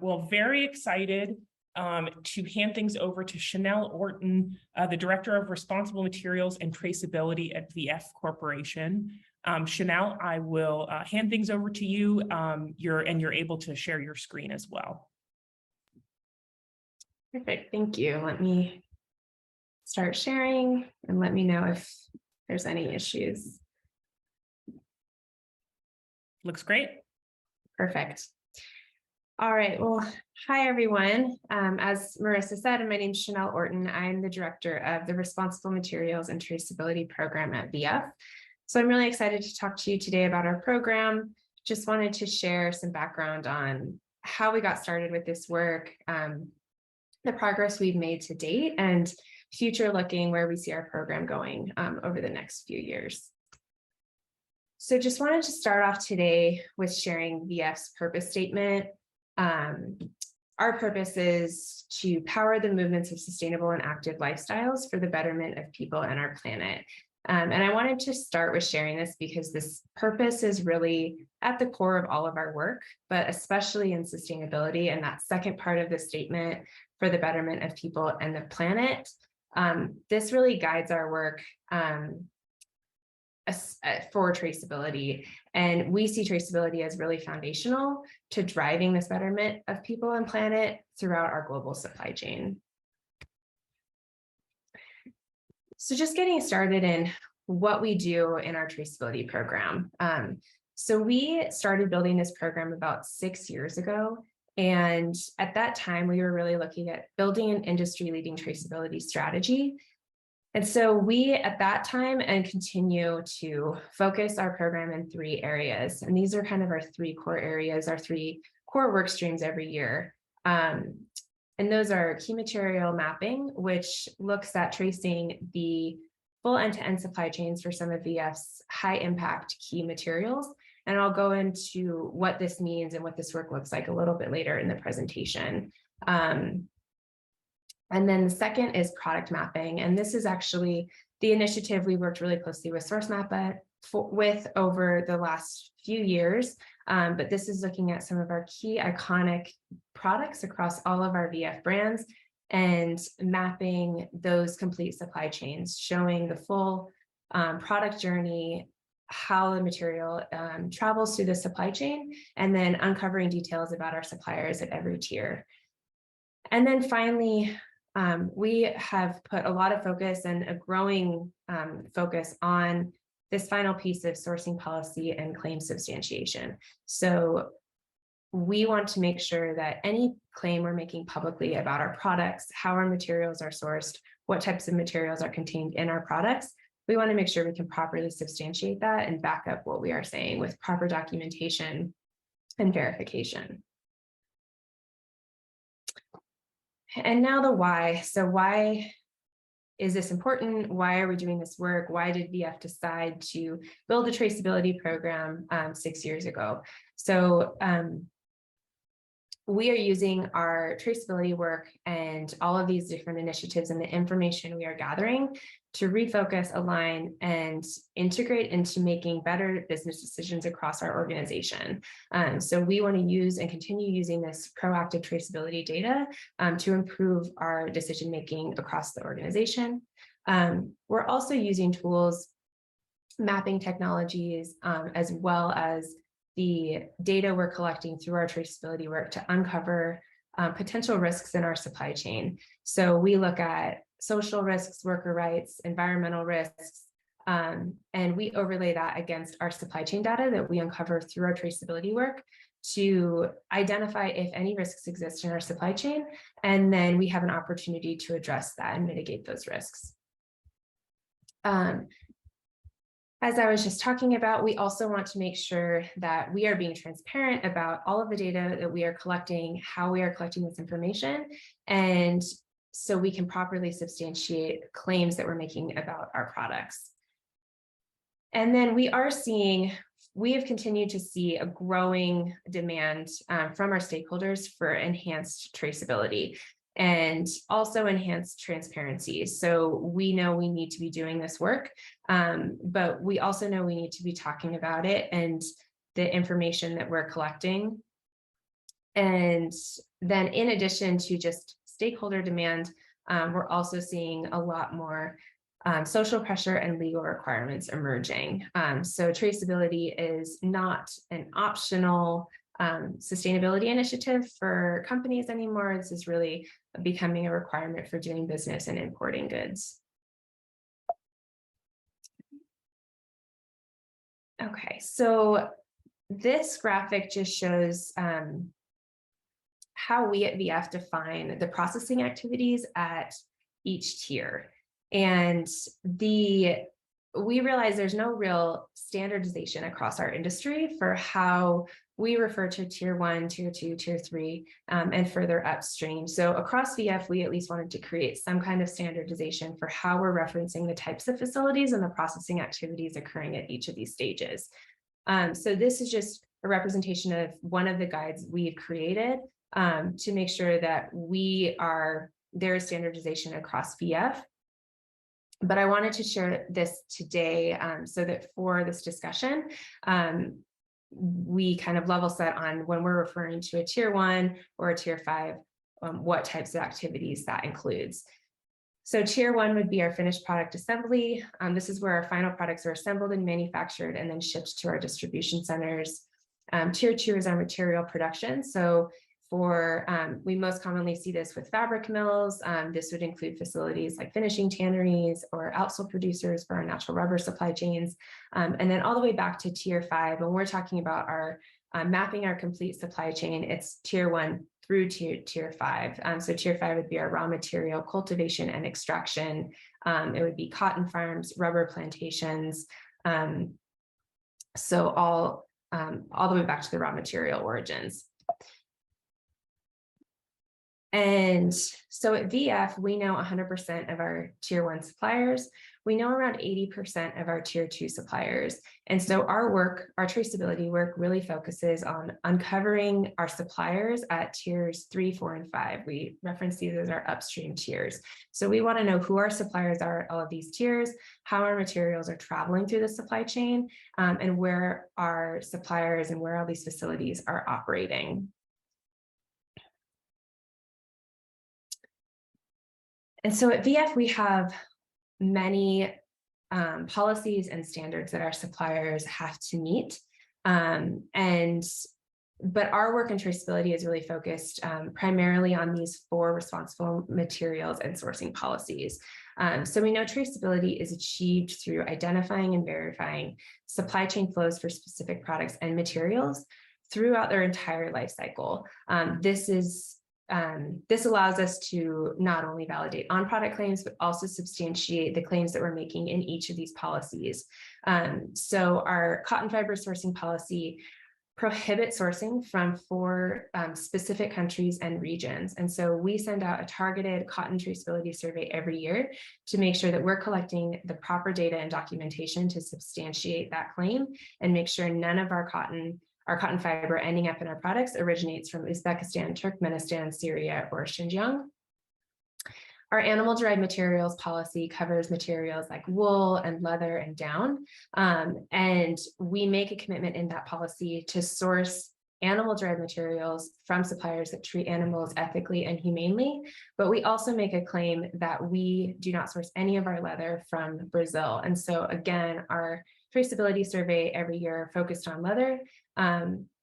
Well, very excited to hand things over to Shanel Orton, the Director of Responsible Materials and Traceability at VF Corporation. Shanel, I will hand things over to you. You're able to share your screen as well. Perfect, thank you. Let me start sharing and let me know if there's any issues. Looks great. Perfect. All right, well, hi everyone. As Marissa said, my name is Shanel Orton. I'm the Director of the Responsible Materials and Traceability Program at VF. So I'm really excited to talk to you today about our program. Just wanted to share some background on how we got started with this work, the progress we've made to date, and future looking where we see our program going over the next few years. So just wanted to start off today with sharing VF's purpose statement. Our purpose is to power the movements of sustainable and active lifestyles for the betterment of people and our planet. And I wanted to start with sharing this because this purpose is really at the core of all of our work, but especially in sustainability. And that second part of the statement, for the betterment of people and the planet, this really guides our work for traceability. And we see traceability as really foundational to driving this betterment of people and planet throughout our global supply chain. So just getting started in what we do in our traceability program. So we started building this program about 6 years ago. And at that time, we were really looking at building an industry-leading traceability strategy. And so we, at that time, and continue to focus our program in 3 areas. And these are kind of our 3 core areas, our 3 core work streams every year. And those are key material mapping, which looks at tracing the full end-to-end supply chains for some of VF's high impact key materials. And I'll go into what this means and what this work looks like a little bit later in the presentation. And then the second is product mapping. And this is actually the initiative we worked really closely with SourceMap with over the last few years. But this is looking at some of our key iconic products across all of our VF brands and mapping those complete supply chains, showing the full product journey, how the material travels through the supply chain, and then uncovering details about our suppliers at every tier. And then finally, we have put a lot of focus and a growing focus on this final piece of sourcing policy and claim substantiation. So we want to make sure that any claim we're making publicly about our products, how our materials are sourced, what types of materials are contained in our products, we want to make sure we can properly substantiate that and back up what we are saying with proper documentation and verification. And now the why. So why is this important? Why are we doing this work? Why did VF decide to build a traceability program 6 years ago? So we are using our traceability work and all of these different initiatives and the information we are gathering to refocus, align, and integrate into making better business decisions across our organization. So we want to use and continue using this proactive traceability data to improve our decision-making across the organization. We're also using tools, mapping technologies, as well as the data we're collecting through our traceability work to uncover potential risks in our supply chain. So we look at social risks, worker rights, environmental risks, and we overlay that against our supply chain data that we uncover through our traceability work to identify if any risks exist in our supply chain, and then we have an opportunity to address that and mitigate those risks. As I was just talking about, we also want to make sure that we are being transparent about all of the data that we are collecting, how we are collecting this information, and so we can properly substantiate claims that we're making about our products. And then we have continued to see a growing demand from our stakeholders for enhanced traceability and also enhanced transparency. So we know we need to be doing this work, but we also know we need to be talking about it and the information that we're collecting And then in addition to just stakeholder demand, we're also seeing a lot more social pressure and legal requirements emerging. So traceability is not an optional sustainability initiative for companies anymore. This is really becoming a requirement for doing business and importing goods. Okay, so this graphic just shows how we at VF define the processing activities at each tier. And we realize there's no real standardization across our industry for how we refer to tier 1, tier 2, tier 3, and further upstream. So across VF, we at least wanted to create some kind of standardization for how we're referencing the types of facilities and the processing activities occurring at each of these stages. So this is just a representation of one of the guides we've created to make sure that there is standardization across VF. But I wanted to share this today so that for this discussion, we kind of level set on when we're referring to a tier 1 or a tier 5, what types of activities that includes. So tier 1 would be our finished product assembly. This is where our final products are assembled and manufactured and then shipped to our distribution centers. Tier 2 is our material production. So we most commonly see this with fabric mills. This would include facilities like finishing tanneries or outsole producers for our natural rubber supply chains. And then all the way back to tier 5, when we're talking about our mapping our complete supply chain, it's tier 1 through tier 5. So tier 5 would be our raw material cultivation and extraction. It would be cotton farms, rubber plantations. So all the way back to the raw material origins. And so at VF, we know 100% of our tier 1 suppliers. We know around 80% of our tier 2 suppliers. And so our traceability work really focuses on uncovering our suppliers at tiers 3, 4, and 5. We reference these as our upstream tiers. So we want to know who our suppliers are at all of these tiers, how our materials are traveling through the supply chain, and where our suppliers and where all these facilities are operating. And so at VF, we have many policies and standards that our suppliers have to meet. But our work in traceability is really focused primarily on these 4 responsible materials and sourcing policies. So we know traceability is achieved through identifying and verifying supply chain flows for specific products and materials throughout their entire life cycle. This allows us to not only validate on-product claims, but also substantiate the claims that we're making in each of these policies. So our cotton fiber sourcing policy prohibits sourcing from 4 specific countries and regions. And so we send out a targeted cotton traceability survey every year to make sure that we're collecting the proper data and documentation to substantiate that claim and make sure none of our cotton fiber ending up in our products originates from Uzbekistan, Turkmenistan, Syria, or Xinjiang. Our animal-derived materials policy covers materials like wool and leather and down. And we make a commitment in that policy to source animal-derived materials from suppliers that treat animals ethically and humanely. But we also make a claim that we do not source any of our leather from Brazil. And so again, our traceability survey every year focused on leather.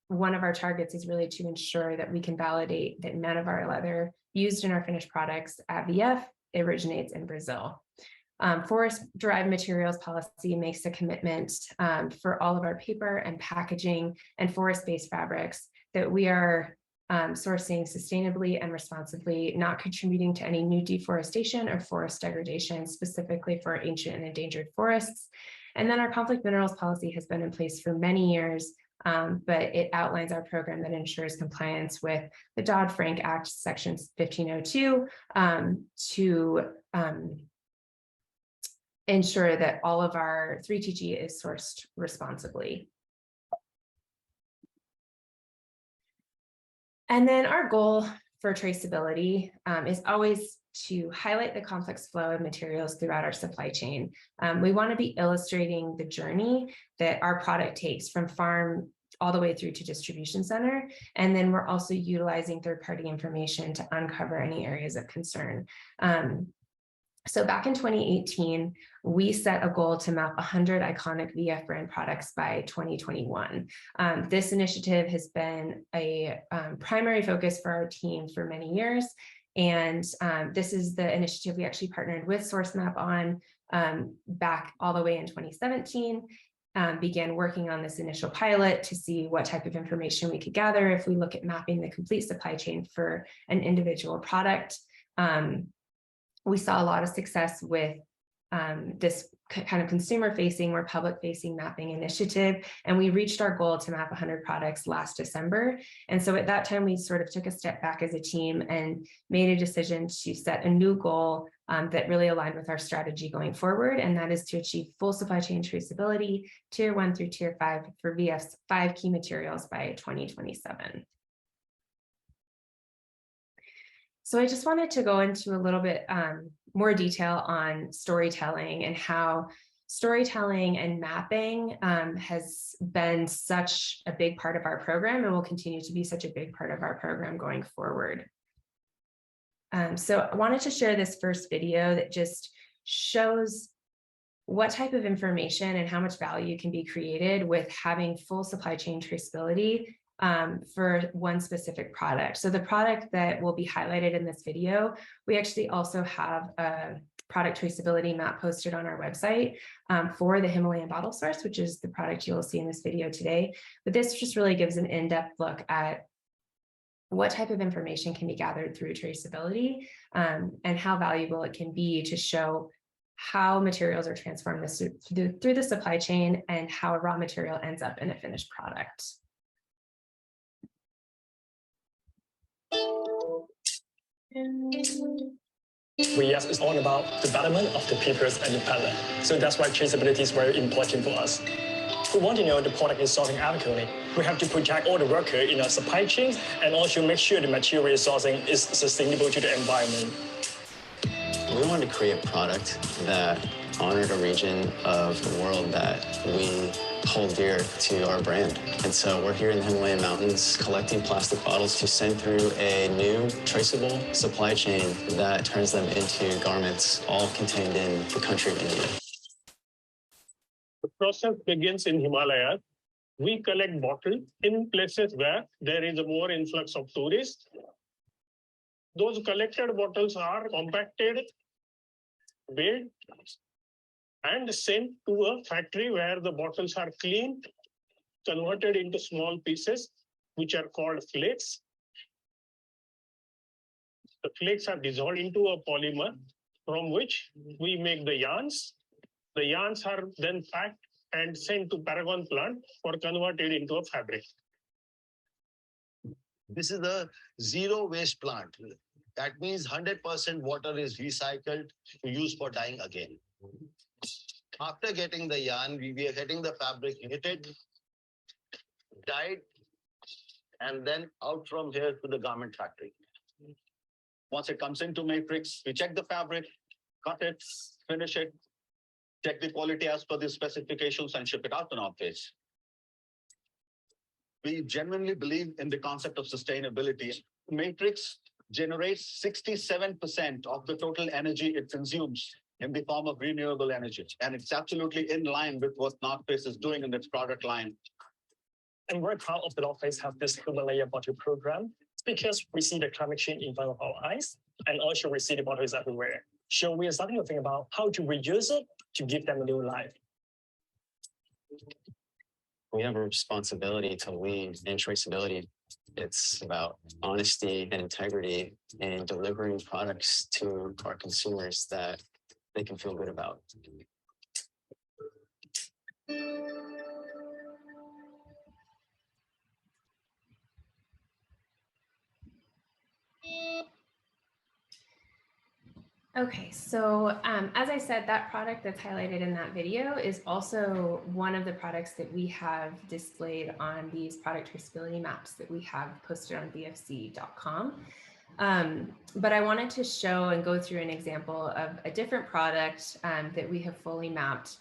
One of our targets is really to ensure that we can validate that none of our leather used in our finished products at VF originates in Brazil. Forest-derived materials policy makes a commitment for all of our paper and packaging and forest-based fabrics that we are sourcing sustainably and responsibly, not contributing to any new deforestation or forest degradation, specifically for ancient and endangered forests. And then our conflict minerals policy has been in place for many years, but it outlines our program that ensures compliance with the Dodd-Frank Act, Section 1502, to ensure that all of our 3TG is sourced responsibly. And then our goal for traceability is always to highlight the complex flow of materials throughout our supply chain. We want to be illustrating the journey that our product takes from farm all the way through to distribution center. And then we're also utilizing third-party information to uncover any areas of concern. So back in 2018, we set a goal to map 100 iconic VF brand products by 2021. This initiative has been a primary focus for our team for many years. And this is the initiative we actually partnered with SourceMap on back all the way in 2017. Began working on this initial pilot to see what type of information we could gather if we look at mapping the complete supply chain for an individual product. We saw a lot of success with this kind of consumer-facing or public-facing mapping initiative, and we reached our goal to map 100 products last December. And so at that time, we sort of took a step back as a team and made a decision to set a new goal that really aligned with our strategy going forward, and that is to achieve full supply chain traceability, Tier 1 through Tier 5 for VF's 5 key materials by 2027. So I just wanted to go into a little bit more detail on storytelling and how storytelling and mapping has been such a big part of our program and will continue to be such a big part of our program going forward. So I wanted to share this first video that just shows what type of information and how much value can be created with having full supply chain traceability for one specific product. So the product that will be highlighted in this video, we actually also have a product traceability map posted on our website for the Himalayan bottle source, which is the product you will see in this video today. But this just really gives an in-depth look at what type of information can be gathered through traceability and how valuable it can be to show how materials are transformed through the supply chain and how a raw material ends up in a finished product. Yes, it's all about the betterment of the people and the planet. So that's why traceability is very important for us. We want to know the product is sourcing ethically. We have to protect all the workers in our supply chain and also make sure the material sourcing is sustainable to the environment. We want to create a product that honored a region of the world that we hold dear to our brand. And so we're here in the Himalayan mountains collecting plastic bottles to send through a new traceable supply chain that turns them into garments all contained in the country of India. The process begins in Himalayas. We collect bottles in places where there is a more influx of tourists. Those collected bottles are compacted, weighed, and sent to a factory where the bottles are cleaned, converted into small pieces, which are called flakes. The flakes are dissolved into a polymer from which we make the yarns. The yarns are then packed and sent to Paragon plant for converted into a fabric. This is a zero waste plant. That means 100% water is recycled to use for dyeing again. After getting the yarn, we are getting the fabric knitted, dyed, and then out from here to the garment factory. Once it comes into matrix, we check the fabric, cut it, finish it, check the quality as per the specifications, and ship it out to North Face. We genuinely believe in the concept of sustainability. Matrix generates 67% of the total energy it consumes in the form of renewable energy. And it's absolutely in line with what North Face is doing in its product line. And we're proud of the North Face have this Himalaya bottle program because we see the climate change in front of our eyes, and also we see the bottles everywhere. So we are starting to think about how to reuse it to give them a new life. We have a responsibility to lead in traceability. It's about honesty and integrity and delivering products to our consumers that they can feel good about. Okay, so as I said, that product that's highlighted in that video is also one of the products that we have displayed on these product traceability maps that we have posted on vfc.com. But I wanted to show and go through an example of a different product that we have fully mapped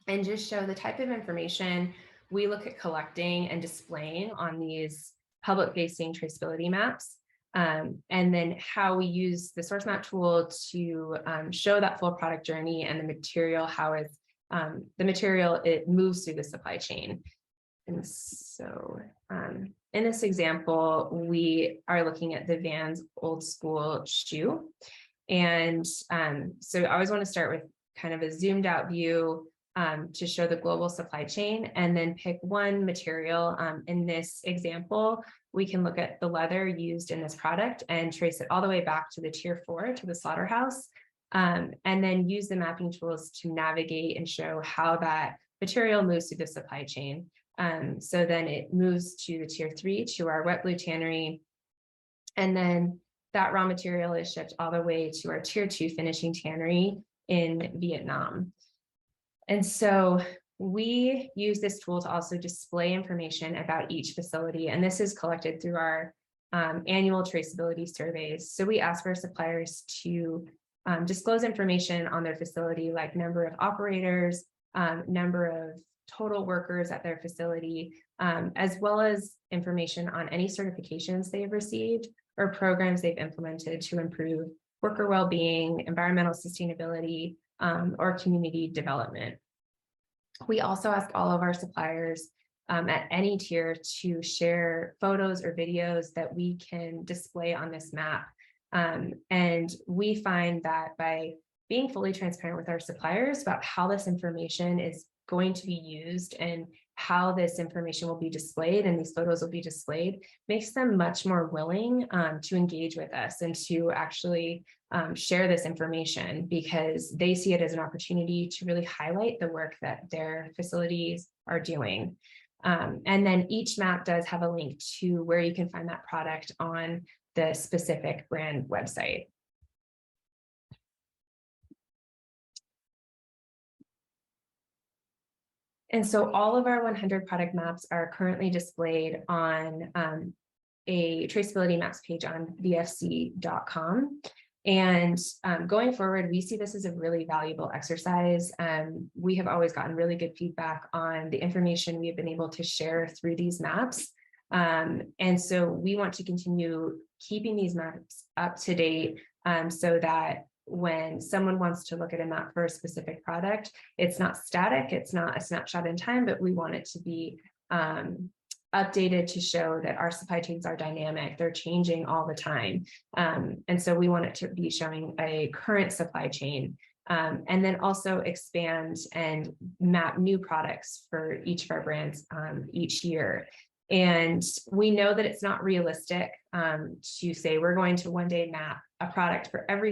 and just show the type of information we look at collecting and displaying on these public-facing traceability maps, and then how we use the source map tool to show that full product journey and the material, how it's it moves through the supply chain. And so in this example, we are looking at the Vans old school shoe. And so I always want to start with kind of a zoomed out view to show the global supply chain, and then pick one material. In this example, we can look at the leather used in this product and trace it all the way back to the tier 4, to the slaughterhouse, and then use the mapping tools to navigate and show how that material moves through the supply chain. So then it moves to the tier 3, to our wet blue tannery, and then that raw material is shipped all the way to our tier 2 finishing tannery in Vietnam. And so we use this tool to also display information about each facility, and this is collected through our annual traceability surveys. So we ask our suppliers to disclose information on their facility, like number of operators, number of total workers at their facility, as well as information on any certifications they've received or programs they've implemented to improve worker well-being, environmental sustainability, or community development. We also ask all of our suppliers at any tier to share photos or videos that we can display on this map. And we find that by being fully transparent with our suppliers about how this information is going to be used and how this information will be displayed and these photos will be displayed, makes them much more willing to engage with us and to actually share this information, because they see it as an opportunity to really highlight the work that their facilities are doing. And then each map does have a link to where you can find that product on the specific brand website. And so all of our 100 product maps are currently displayed on a traceability maps page on vfc.com. And going forward, we see this as a really valuable exercise. We have always gotten really good feedback on the information we have been able to share through these maps. And so we want to continue keeping these maps up to date so that when someone wants to look at a map for a specific product, it's not static, it's not a snapshot in time, but we want it to be updated to show that our supply chains are dynamic, they're changing all the time. And so we want it to be showing a current supply chain, and then also expand and map new products for each of our brands each year. And we know that it's not realistic to say we're going to one day map a product for every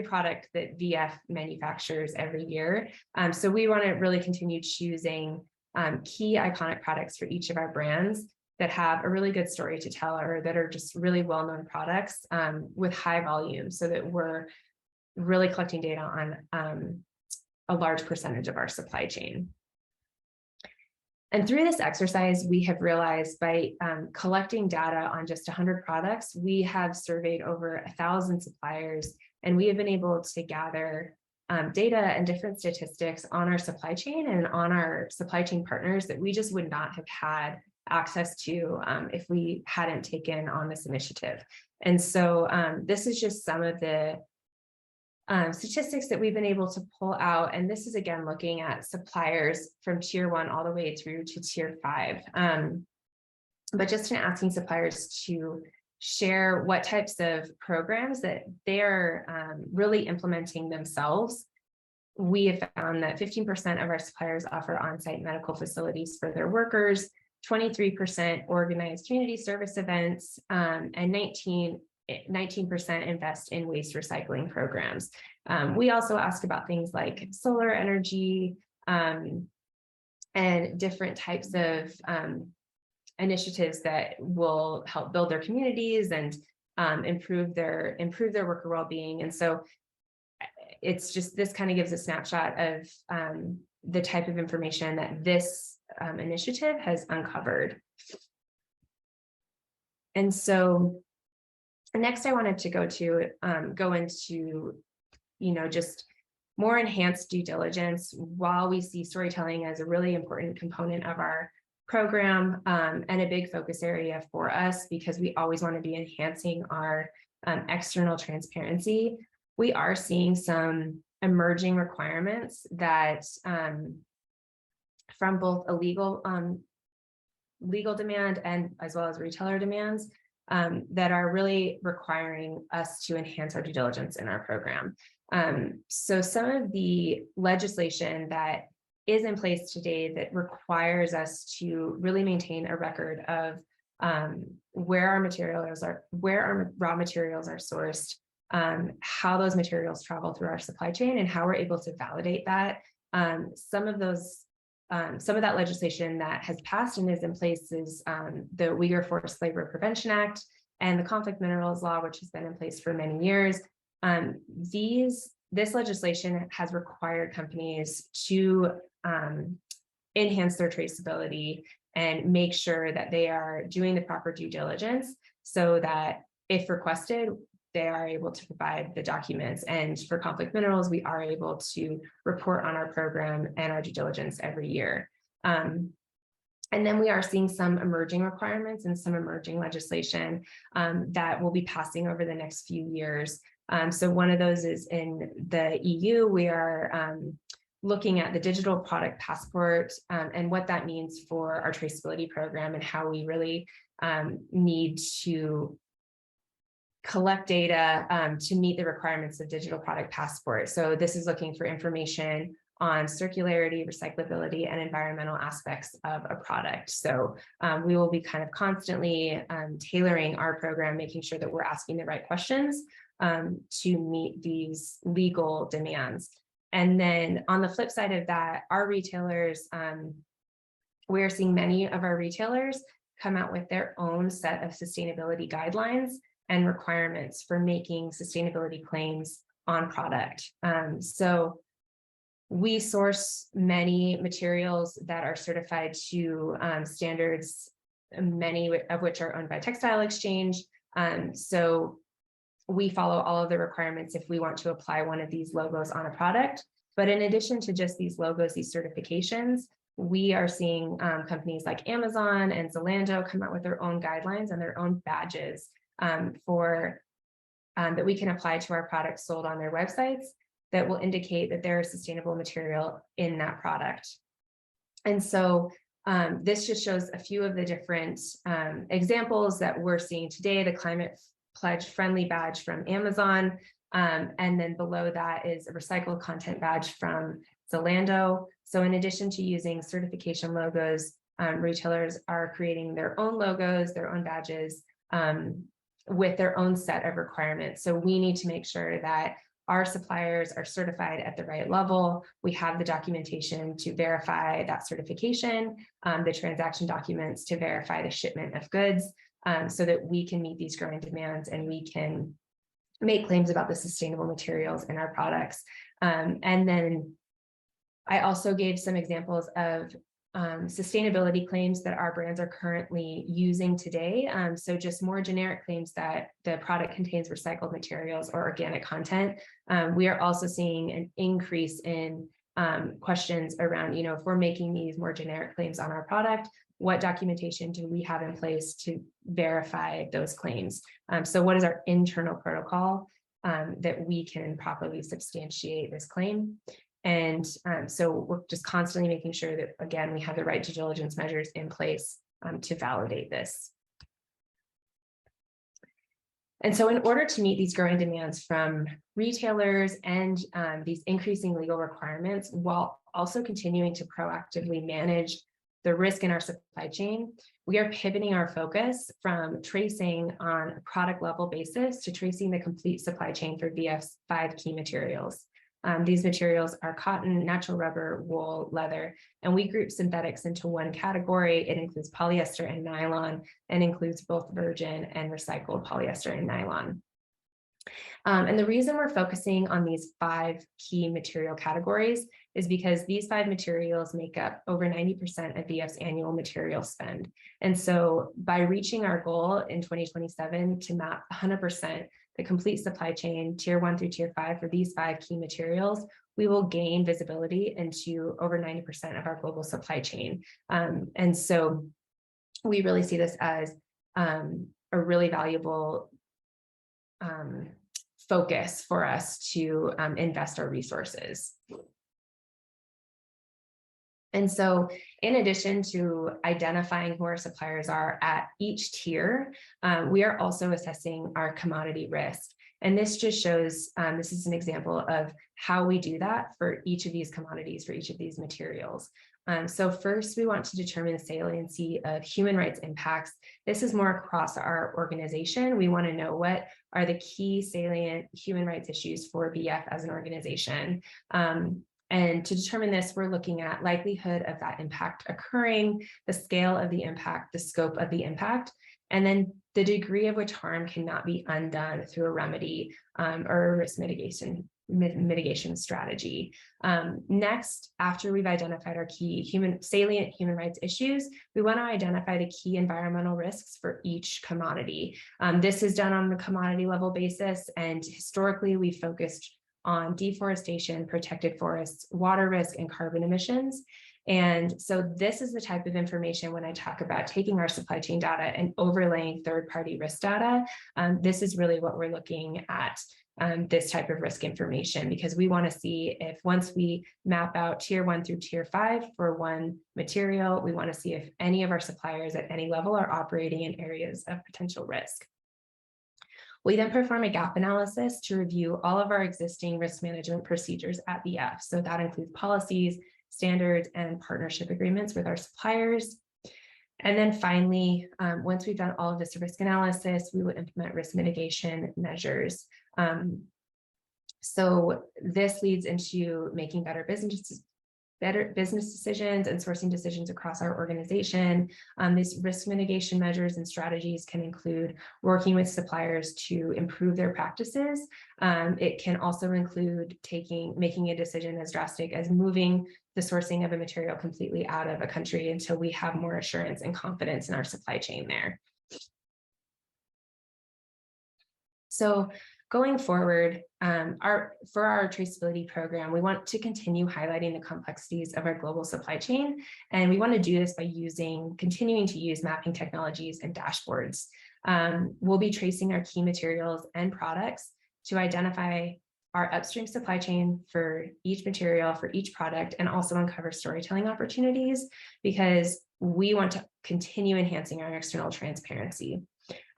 product that VF manufactures every year. So we want to really continue choosing key iconic products for each of our brands that have a really good story to tell, or that are just really well-known products with high volume, so that we're really collecting data on a large percentage of our supply chain. And through this exercise, we have realized by collecting data on just 100 products, we have surveyed over 1,000 suppliers, and we have been able to gather data and different statistics on our supply chain and on our supply chain partners that we just would not have had access to if we hadn't taken on this initiative. And so this is just some of the statistics that we've been able to pull out. And this is again looking at suppliers from tier 1 all the way through to tier 5. But just in asking suppliers to share what types of programs that they're really implementing themselves, we have found that 15% of our suppliers offer on-site medical facilities for their workers, 23% organize community service events, and 19% invest in waste recycling programs. We also ask about things like solar energy and different types of initiatives that will help build their communities and improve their worker well-being. And so it's just, this kind of gives a snapshot of the type of information that this initiative has uncovered. And so next I wanted to go into, just more enhanced due diligence, while we see storytelling as a really important component of our program and a big focus area for us, because we always want to be enhancing our external transparency. We are seeing some emerging requirements that from both a legal demand and as well as retailer demands that are really requiring us to enhance our due diligence in our program. So some of the legislation that is in place today that requires us to really maintain a record of where our raw materials are sourced, how those materials travel through our supply chain, and how we're able to validate that. Some of that legislation that has passed and is in place is the Uyghur Forced Labor Prevention Act and the Conflict Minerals Law, which has been in place for many years. This legislation has required companies to enhance their traceability and make sure that they are doing the proper due diligence so that if requested, they are able to provide the documents. And for conflict minerals, we are able to report on our program and our due diligence every year. And then we are seeing some emerging requirements and some emerging legislation that will be passing over the next few years. So one of those is in the EU. We are looking at the digital product passport and what that means for our traceability program and how we really need to collect data to meet the requirements of digital product passport. So this is looking for information on circularity, recyclability, and environmental aspects of a product. So we will be kind of constantly tailoring our program, making sure that we're asking the right questions to meet these legal demands. And then on the flip side of that, our retailers, we're seeing many of our retailers come out with their own set of sustainability guidelines and requirements for making sustainability claims on product. So we source many materials that are certified to standards, many of which are owned by Textile Exchange. So we follow all of the requirements if we want to apply one of these logos on a product. But in addition to just these logos, these certifications, we are seeing companies like Amazon and Zalando come out with their own guidelines and their own badges that we can apply to our products sold on their websites that will indicate that there is sustainable material in that product. And so this just shows a few of the different examples that we're seeing today. The Climate Pledge Friendly badge from Amazon, and then below that is a recycled content badge from Zalando. So in addition to using certification logos, retailers are creating their own logos, their own badges, with their own set of requirements. So we need to make sure that our suppliers are certified at the right level. We have the documentation to verify that certification, the transaction documents to verify the shipment of goods, so that we can meet these growing demands and we can make claims about the sustainable materials in our products. And then I also gave some examples of sustainability claims that our brands are currently using today. So just more generic claims that the product contains recycled materials or organic content. We are also seeing an increase in questions around, if we're making these more generic claims on our product, what documentation do we have in place to verify those claims? So what is our internal protocol that we can properly substantiate this claim? And so we're just constantly making sure that, again, we have the right due diligence measures in place to validate this. And so in order to meet these growing demands from retailers and these increasing legal requirements, while also continuing to proactively manage the risk in our supply chain, we are pivoting our focus from tracing on a product level basis to tracing the complete supply chain for VF's 5 key materials. These materials are cotton, natural rubber, wool, leather, and we group synthetics into one category. It includes polyester and nylon, and includes both virgin and recycled polyester and nylon. And the reason we're focusing on these 5 key material categories is because these 5 materials make up over 90% of VF's annual material spend. And so by reaching our goal in 2027 to map 100% the complete supply chain, tier 1 through tier 5, for these 5 key materials, we will gain visibility into over 90% of our global supply chain. And so we really see this as a really valuable focus for us to invest our resources. And so in addition to identifying who our suppliers are at each tier, we are also assessing our commodity risk. And this just shows, this is an example of how we do that for each of these commodities, for each of these materials. So first, we want to determine the saliency of human rights impacts. This is more across our organization. We want to know what are the key salient human rights issues for VF as an organization. And to determine this, we're looking at likelihood of that impact occurring, the scale of the impact, the scope of the impact, and then the degree of which harm cannot be undone through a remedy or a risk mitigation strategy. Next, after we've identified our key salient human rights issues, we want to identify the key environmental risks for each commodity. This is done on a commodity level basis, and historically we focused on deforestation, protected forests, water risk, and carbon emissions. And so this is the type of information when I talk about taking our supply chain data and overlaying third-party risk data. This is really what we're looking at, this type of risk information, because we want to see if once we map out tier 1 through tier 5 for one material, we want to see if any of our suppliers at any level are operating in areas of potential risk. We then perform a gap analysis to review all of our existing risk management procedures at VF. So that includes policies, standards, and partnership agreements with our suppliers. And then finally, once we've done all of this risk analysis, we will implement risk mitigation measures. So this leads into making better business decisions and sourcing decisions across our organization. These risk mitigation measures and strategies can include working with suppliers to improve their practices. It can also include making a decision as drastic as moving the sourcing of a material completely out of a country until we have more assurance and confidence in our supply chain there. So going forward, for our traceability program, we want to continue highlighting the complexities of our global supply chain. And we want to do this by continuing to use mapping technologies and dashboards. We'll be tracing our key materials and products to identify our upstream supply chain for each material, for each product, and also uncover storytelling opportunities, because we want to continue enhancing our external transparency.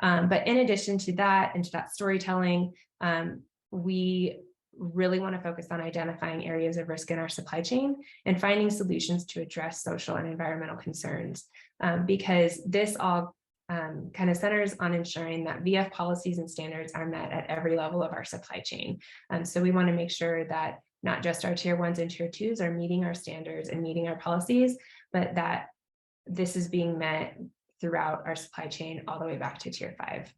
But in addition to that, and to that storytelling, we really want to focus on identifying areas of risk in our supply chain and finding solutions to address social and environmental concerns, because this all kind of centers on ensuring that VF policies and standards are met at every level of our supply chain. So we want to make sure that not just our tier 1s and tier 2s are meeting our standards and meeting our policies, but that this is being met throughout our supply chain all the way back to tier 5.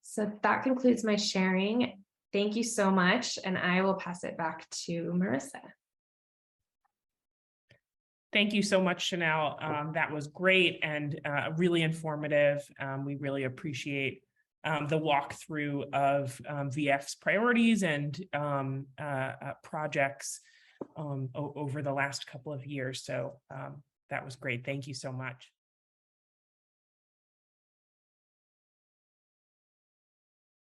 So that concludes my sharing. Thank you so much, and I will pass it back to Marissa. Thank you so much, Shanel. That was great and really informative. We really appreciate the walkthrough of VF's priorities and projects over the last couple of years. So that was great. Thank you so much.